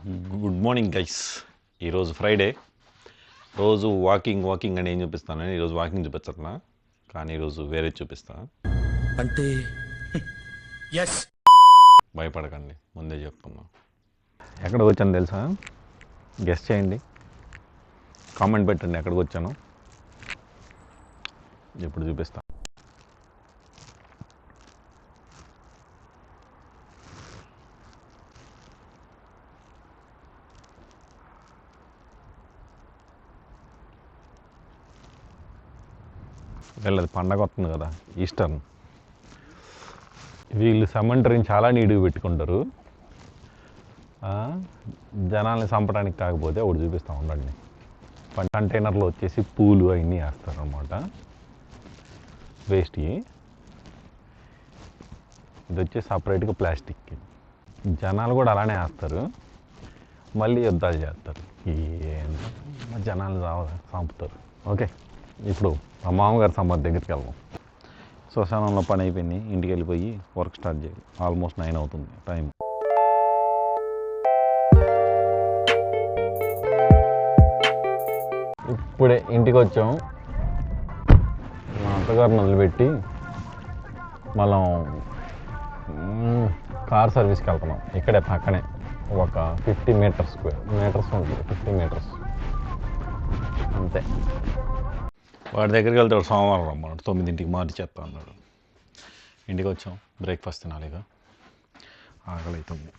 Good morning guys. ఈరోజు Friday. రోజు walking అని ఏం చూపిస్తాను. ఈరోజు వాకింగ్ చూపించట్లా, కానీ ఈరోజు వేరే చూపిస్తా. అంటే భయపడకండి, ముందే చెప్తున్నా. ఎక్కడికి వచ్చాను తెలుసా? గెస్ట్ చేయండి, కామెంట్ పెట్టండి ఎక్కడికి వచ్చాను. ఇప్పుడు చూపిస్తా. వీళ్ళది పండగ వస్తుంది కదా, ఈస్టర్న్. వీళ్ళు సెమంటరీని చాలా నీట్గా పెట్టుకుంటారు. జనాల్ని చంపడానికి కాకపోతే ఒకటి చూపిస్తూ ఉండండి. కంటైనర్లో వచ్చేసి పూలు అవన్నీ వేస్తారు అన్నమాట, వేస్ట్కి. ఇది వచ్చేసి సపరేట్గా ప్లాస్టిక్కి. జనాలు కూడా అలానే వేస్తారు, మళ్ళీ యుద్ధాలు చేస్తారు. ఈ జనాలు చంపుతారు. ఓకే, ఇప్పుడు మా మామగారు సంబంధం దగ్గరికి వెళ్దాం. శ్మశానంలో పని అయిపోయింది, ఇంటికి వెళ్ళిపోయి వర్క్ స్టార్ట్ చేయాలి. ఆల్మోస్ట్ 9 అవుతుంది టైం. ఇప్పుడే ఇంటికి వచ్చాం. మా అత్తగారిని వదిలిపెట్టి మనం కార్ సర్వీస్కి వెళ్తున్నాం. ఇక్కడే పక్కనే ఒక 50 మీటర్స్ ఉంటుంది, 50 మీటర్స్ అంతే. వాడి దగ్గరికి వెళ్తే వాడు సోమవారం రమ్మన్నాడు, 9ంటికి మార్చేస్తా అన్నాడు. ఇంటికి వచ్చాం, బ్రేక్ఫాస్ట్ తినాలిగా, ఆకలి అవుతుంది.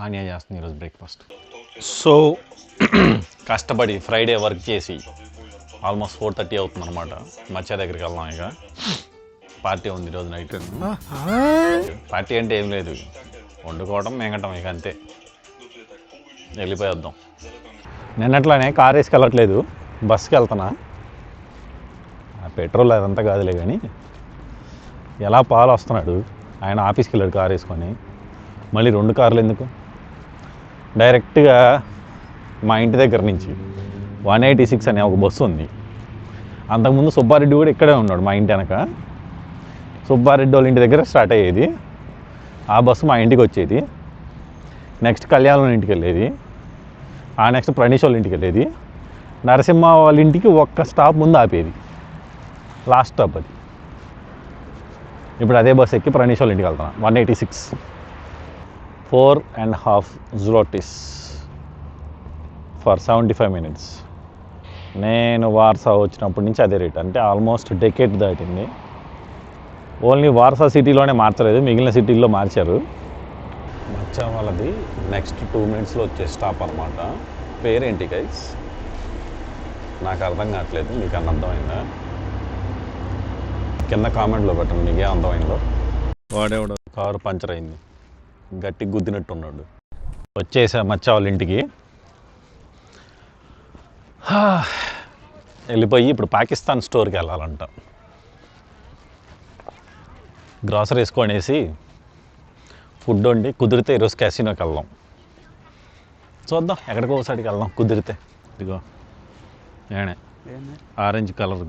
ఆనియా చేస్తుంది ఈరోజు బ్రేక్ఫాస్ట్. సో కష్టపడి ఫ్రైడే వర్క్ చేసి ఆల్మోస్ట్ 4:30 అవుతుంది అనమాట. మచ్చా దగ్గరికి వెళ్దాం. ఇక పార్టీ ఉంది ఈరోజు నైట్. పార్టీ అంటే ఏం లేదు, వండుకోవడం మింగటం, ఇక అంతే. వెళ్ళిపోయేద్దాం. నిన్నట్లానే కార్ వేసుకు వెళ్ళట్లేదు, బస్కి వెళ్తున్నా. పెట్రోల్ అదంతా కాదులే, కానీ ఎలా పాలు వస్తున్నాడు. ఆయన ఆఫీస్కి వెళ్ళాడు కార్ వేసుకొని, మళ్ళీ 2 కార్లు ఎందుకు? డైరెక్ట్గా మా ఇంటి దగ్గర నుంచి 186 అనే ఒక బస్సు ఉంది. అంతకుముందు సుబ్బారెడ్డి కూడా ఇక్కడే ఉన్నాడు, మా ఇంటి వెనక. సుబ్బారెడ్డి వాళ్ళ ఇంటి దగ్గర స్టార్ట్ అయ్యేది ఆ బస్సు, మా ఇంటికి వచ్చేది. నెక్స్ట్ కళ్యాణం ఇంటికి వెళ్ళేది, ఆ నెక్స్ట్ ప్రణీష్ వాళ్ళ ఇంటికి వెళ్ళేది. నరసింహ వాళ్ళ ఇంటికి ఒక్క స్టాప్ ముందు ఆపేది, లాస్ట్ స్టాప్ అది. ఇప్పుడు అదే బస్ ఎక్కి ప్రణీష్ వాళ్ళ ఇంటికి వెళ్తాను. 186, 4.5 zlotys ఫర్ 75 minutes. నేను వార్సా వచ్చినప్పటి నుంచి అదే రేట్, అంటే ఆల్మోస్ట్ డెకేడ్ దాటింది. ఓన్లీ వార్సా సిటీలోనే మార్చలేదు, మిగిలిన సిటీల్లో మార్చారు. మచ్చా వాళ్ళది నెక్స్ట్ 2 minutesలో వచ్చే స్టాప్ అనమాట. పేరేంటి గైస్? నాకు అర్థం కావట్లేదు, మీకు అన్న అర్థమైందా? కింద కామెంట్లో పెట్టండి మీకే అర్థమైందో. వాడేవాడు కారు పంచర్ అయింది, గట్టి గుద్దినట్టున్నాడు. వచ్చేసా మచ్చా వాళ్ళ ఇంటికి. వెళ్ళిపోయి ఇప్పుడు పాకిస్తాన్ స్టోర్కి వెళ్ళాలంట. గ్రాసరీస్ కొనేసి ఫుడ్ వండి, కుదిరితే ఈరోజు క్యాసినోకి వెళ్దాం. చూద్దాం, ఎక్కడికో ఒకసారికి వెళ్దాం కుదిరితే. ఇదిగో నేనే ఆరెంజ్ కలర్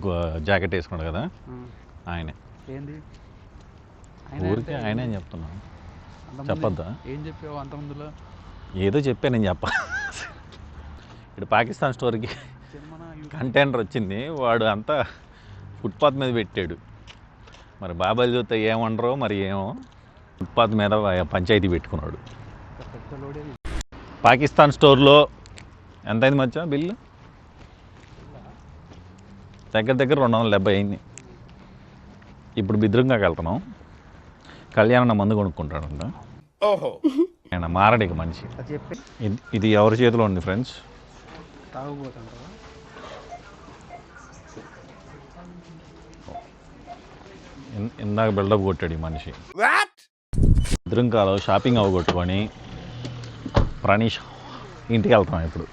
జాకెట్ వేసుకున్నాడు కదా, ఆయనే. ఊరికే ఆయనే అని చెప్తున్నాను, చెప్పొద్దా? ఏం చెప్పావు అంతకుముందులో? ఏదో చెప్పాను నేను చెప్ప. ఇక్కడ పాకిస్తాన్ స్టోర్కి కంటైనర్ వచ్చింది, వాడు అంతా ఫుట్పాత్ మీద పెట్టాడు. మరి బాబాయ్ చూస్తే ఏమంటారో మరి, ఏమో ఫుట్పాత్ మీద పంచాయతీ పెట్టుకున్నాడు. పాకిస్తాన్ స్టోర్లో ఎంత అయింది మచ్చా బిల్లు? దగ్గర 270 అయింది. ఇప్పుడు బిద్రంగాకి వెళ్తున్నాం. కళ్యాణ మందు కొనుక్కుంటాడంట. ఆయన మారడిక మనిషి. ఇది ఎవరి చేతిలో ఉంది ఫ్రెండ్స్? ఇందాక బిల్డప్ కొట్టాడు ఈ మనిషి. బిద్రంకాలో షాపింగ్ అవగొట్టుకొని ప్రణీష్ ఇంటికి వెళ్తున్నాం. ఇప్పుడు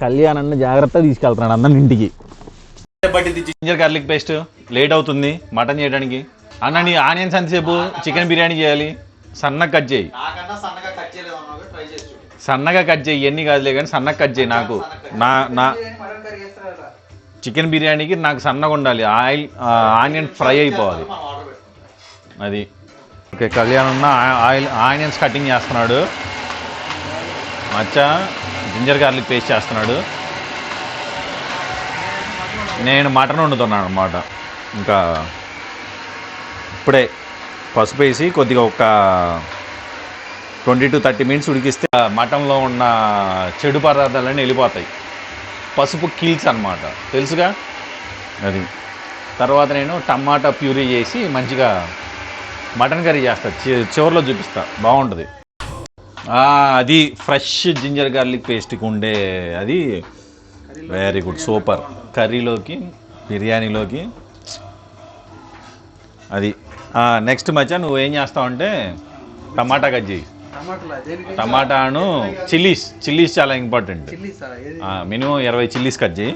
కళ్యాణాన్ని జాగ్రత్తగా తీసుకెళ్తున్నాడు అందరిని ఇంటికి. జింజర్ గార్లిక్ పేస్ట్ లేట్ అవుతుంది మటన్ చేయడానికి. అన్న నీ ఆనియన్స్ ఎంతసేపు? చికెన్ బిర్యానీ చేయాలి, సన్నగా కట్ చేయి. సన్నగా కట్ చేయి, ఎన్ని కాదులే కానీ సన్నగా కట్ చేయి. నాకు నా చికెన్ బిర్యానీకి నాకు సన్నగా ఉండాలి, ఆనియన్ ఫ్రై అయిపోవాలి. అది ఓకే, కళ్యాణ్ ఉన్న ఆనియన్స్ కటింగ్ చేస్తున్నాడు. మచ్చ జింజర్ గార్లిక్ పేస్ట్ చేస్తున్నాడు. నేను మటన్ వండుతున్నాను అన్నమాట. ఇంకా ఇప్పుడే పసుపు వేసి కొద్దిగా ఒక 20 to 30 minutes ఉడికిస్తే మటన్లో ఉన్న చెడు పదార్థాలన్నీ వెళ్ళిపోతాయి. పసుపు కీల్స్ అన్నమాట, తెలుసుగా అది. తర్వాత నేను టమాటా ప్యూరీ చేసి మంచిగా మటన్ కర్రీ చేస్తా, చివరిలో చూపిస్తా, బాగుంటుంది. అది ఫ్రెష్ జింజర్ గార్లిక్ పేస్ట్కి ఉండే అది వెరీ గుడ్, సూపర్. కర్రీలోకి బిర్యానీలోకి అది. నెక్స్ట్ మధ్య నువ్వు ఏం చేస్తావంటే టమాటా కజ్జీ, టమాటాను చిల్లీస్ చాలా ఇంపార్టెంట్. మినిమం 20 చిల్లీస్ కట్ చేయి.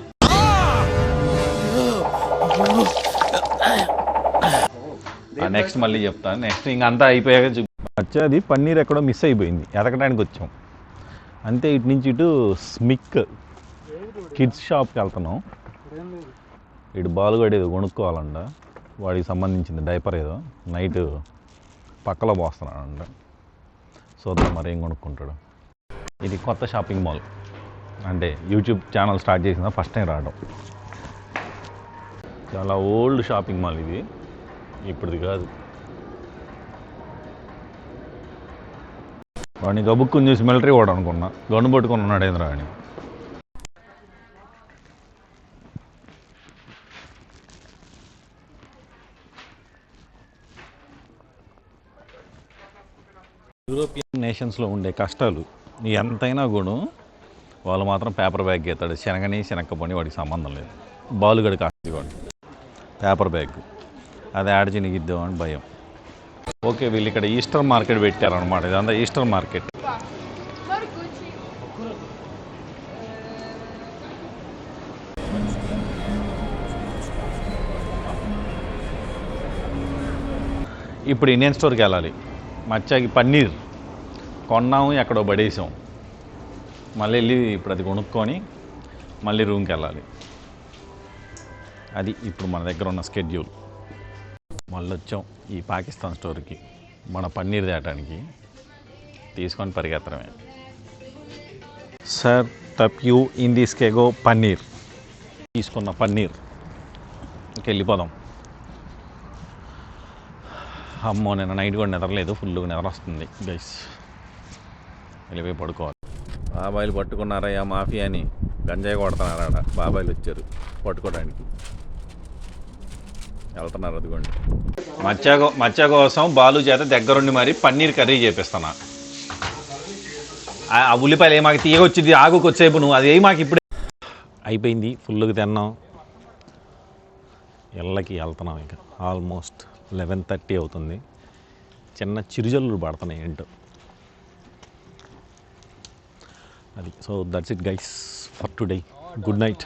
నెక్స్ట్ మళ్ళీ చెప్తాను. నెక్స్ట్ ఇంకంతా అయిపోయాక వచ్చేది పన్నీర్ ఎక్కడో మిస్ అయిపోయింది, ఎతకడానికి వచ్చాం అంతే. ఇటు నుంచి ఇటు స్మిక్ కిడ్స్ షాప్కి వెళ్తున్నాం. ఇటు బాలుగడ ఏదో కొనుక్కోవాలంట, వాడికి సంబంధించింది డైపర్ ఏదో నైట్ పక్కలో పోస్తున్నాడంట. చూద్దాం మరి ఏం కొనుక్కుంటాడు. ఇది కొత్త షాపింగ్ మాల్, అంటే యూట్యూబ్ ఛానల్ స్టార్ట్ చేసిన ఫస్ట్ టైం రావడం. చాలా ఓల్డ్ షాపింగ్ మాల్ ఇది, ఇప్పుడుది కాదు. వాడిని గబుక్కుని చూసి మిలిటరీ వాడు అనుకున్నా, గన్ను పట్టుకుని ఉన్నాడు ఏంద్రా అని. యూరోపియన్ నేషన్స్లో ఉండే కష్టాలు ఎంతైనా కూడా వాళ్ళు మాత్రం పేపర్ బ్యాగ్ ఎత్తాడు. శనగపని వాడికి సంబంధం లేదు. బాలుగడి కాస్త వాడు పేపర్ బ్యాగ్, అది యాడ్ చేయనిగిద్దామని భయం. ఓకే, వీళ్ళు ఇక్కడ ఈస్టర్ మార్కెట్ పెట్టారనమాట. ఇదంతా ఈస్టర్ మార్కెట్. ఇప్పుడు ఇండియన్ స్టోర్కి వెళ్ళాలి. మచ్చాకి పన్నీర్ కొన్నాము, ఎక్కడో పడేసాం. మళ్ళీ వెళ్ళి ఇప్పుడు అది కొనుక్కొని మళ్ళీ రూమ్కి వెళ్ళాలి. అది ఇప్పుడు మన దగ్గర ఉన్న స్కెడ్యూల్. మళ్ళీ వచ్చాం ఈ పాకిస్తాన్ స్టోర్కి మన పన్నీర్ తేయటానికి, తీసుకొని పరిగెత్తడమే. సార్ తప్యూ ఇన్ దిస్ కేగో పన్నీర్. తీసుకున్న పన్నీర్ వెళ్ళిపోదాం. అమ్మో, నేను నైట్ కూడా నిద్రలేదు, ఫుల్గా నిద్ర వస్తుంది గైస్. వెళ్ళిపోయి పడుకోవాలి. బాబాయిలు పట్టుకున్నారయ్యా మాఫియాని, గంజాయి కొడుతున్నారాడ. బాబాయిలు వచ్చారు పట్టుకోవడానికి, వెళ్తున్నారు. అదిగోండి మచ్చ కోసం బాలు చేత దగ్గరుండి మరి పన్నీర్ కర్రీ చేపిస్తున్నా. ఆ ఉల్లిపాయలు ఏ మాకు తీయగొచ్చింది, ఆగుకొచ్చేపు నువ్వు అది ఏ మాకు ఇప్పుడే అయిపోయింది. ఫుల్గా తిన్నాం, ఇళ్ళకి వెళ్తున్నాం. ఇక ఆల్మోస్ట్ 11:30 అవుతుంది. చిన్న చిరుజల్లులు పడుతున్నాయి ఏంటో అది. So that's it guys for today. Good night.